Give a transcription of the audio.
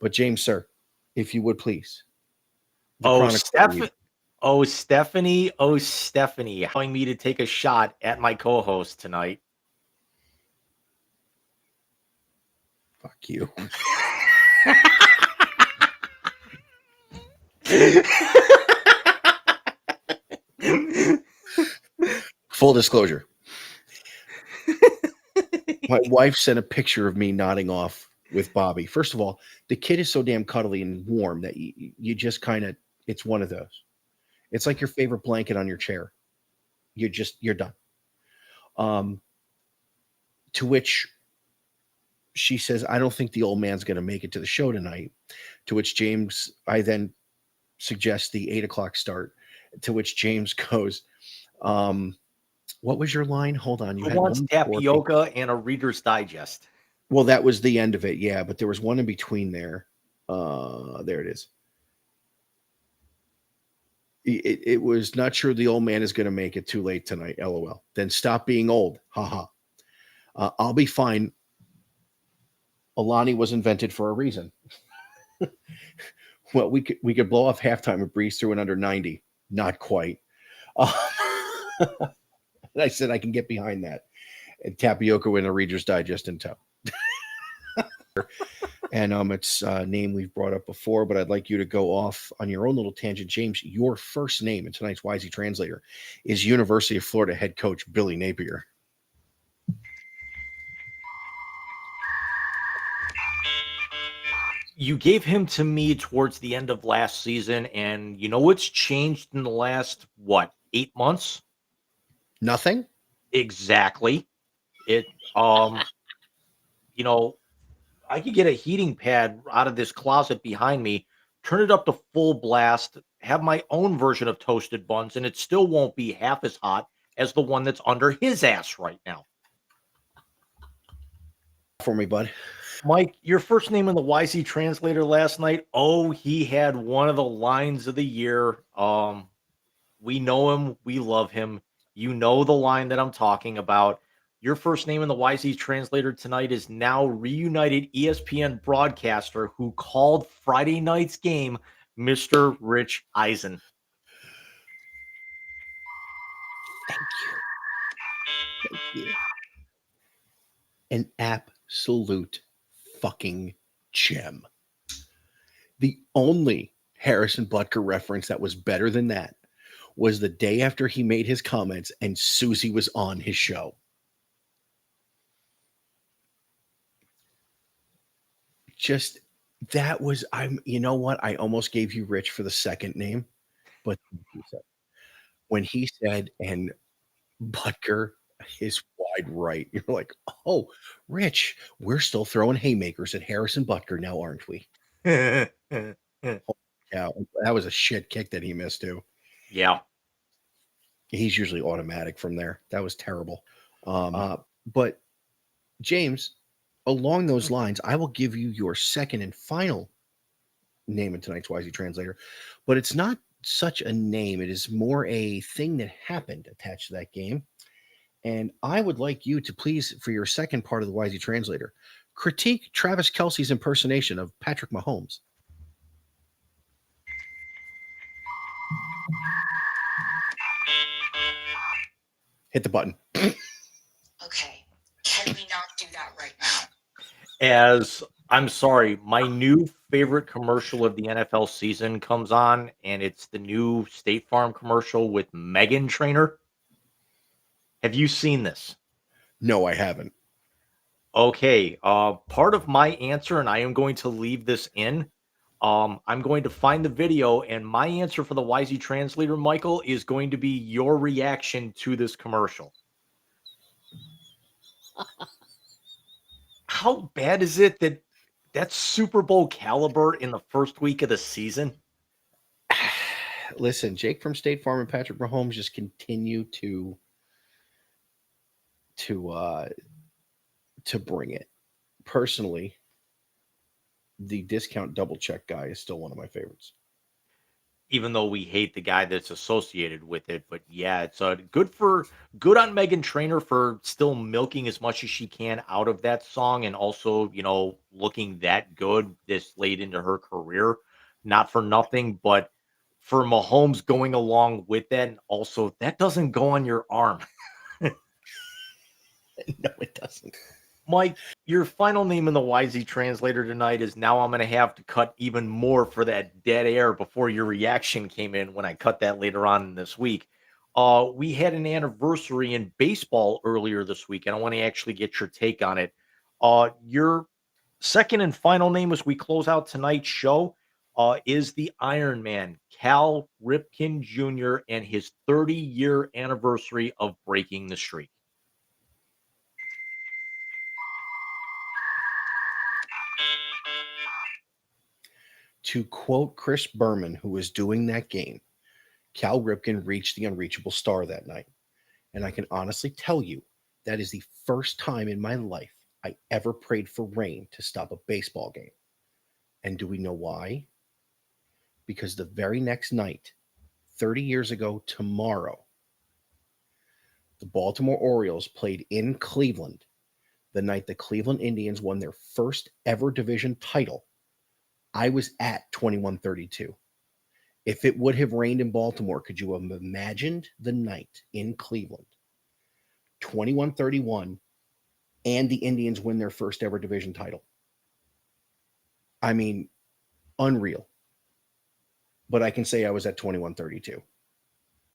But James, sir, if you would please. The Oh, Chronicle. Stephanie, allowing me to take a shot at my co-host tonight. Fuck you. Full disclosure. My wife sent a picture of me nodding off with Bobby. First of all, the kid is so damn cuddly and warm that you just kind of, it's one of those. It's like your favorite blanket on your chair. You're done. To which she says, I don't think the old man's going to make it to the show tonight. To which James, I then suggest the 8:00 start. To which James goes, what was your line? Hold on. You Who had wants one tapioca and a Reader's Digest? Well, that was the end of it. Yeah, but there was one in between there. There it is. It was not sure the old man is going to make it too late tonight. LOL. Then stop being old. Haha. I'll be fine. Alani was invented for a reason. Well, we could blow off halftime and breeze through in under 90. Not quite. And I said I can get behind that. And tapioca in a Reader's Digest in tow. And it's a name we've brought up before, but I'd like you to go off on your own little tangent. James, your first name in tonight's Wisey Translator is University of Florida head coach Billy Napier. You gave him to me towards the end of last season, and you know what's changed in the last, 8 months? Nothing? Exactly. It, I could get a heating pad out of this closet behind me, turn it up to full blast, have my own version of toasted buns, and it still won't be half as hot as the one that's under his ass right now. For me, bud. Mike, your first name in the YC Translator last night. Oh, he had one of the lines of the year. We know him, we love him. You know the line that I'm talking about. Your first name in the YC Translator tonight is now reunited ESPN broadcaster who called Friday night's game, Mr. Rich Eisen. Thank you. An absolute fucking gem. The only Harrison Butker reference that was better than that was the day after he made his comments and Susie was on his show. Just that was you know what? I almost gave you Rich for the second name, but when he said and Butker is wide right, you're like, oh, Rich, we're still throwing haymakers at Harrison Butker now, aren't we? Yeah, that was a shit kick that he missed too. Yeah. He's usually automatic from there. That was terrible. But James, along those lines, I will give you your second and final name in tonight's Wisey Translator, but it's not such a name. It is more a thing that happened attached to that game. And I would like you to please, for your second part of the Wisey Translator, critique Travis Kelce's impersonation of Patrick Mahomes. Hit the button. Okay. Can we not do that right now? As I'm sorry, my new favorite commercial of the NFL season comes on, and it's the new State Farm commercial with Megan Trainor. Have you seen this? No, I haven't. Okay, part of my answer, and I am going to leave this in. I'm going to find the video, and my answer for the Wisey Translator, Michael, is going to be your reaction to this commercial. How bad is it that that's Super Bowl caliber in the first week of the season? Listen, Jake from State Farm and Patrick Mahomes just continue to bring it. Personally, the discount double check guy is still one of my favorites. even though we hate the guy that's associated with it. But yeah, it's good on Megan Trainor for still milking as much as she can out of that song, and also, looking that good this late into her career. Not for nothing, but for Mahomes going along with that, and also that doesn't go on your arm. No, it doesn't. Mike, your final name in the Wisey translator tonight is now I'm going to have to cut even more for that dead air before your reaction came in when I cut that later on in this week. We had an anniversary in baseball earlier this week, and I want to actually get your take on it. Your second and final name as we close out tonight's show is the Iron Man, Cal Ripken Jr., and his 30-year anniversary of breaking the streak. To quote Chris Berman, who was doing that game, Cal Ripken reached the unreachable star that night. And I can honestly tell you that is the first time in my life I ever prayed for rain to stop a baseball game. And do we know why? Because the very next night, 30 years ago tomorrow, the Baltimore Orioles played in Cleveland the night the Cleveland Indians won their first ever division title. I was at 2132. If it would have rained in Baltimore, could you have imagined the night in Cleveland? 2131, and the Indians win their first ever division title. I mean, unreal. But I can say I was at 2132.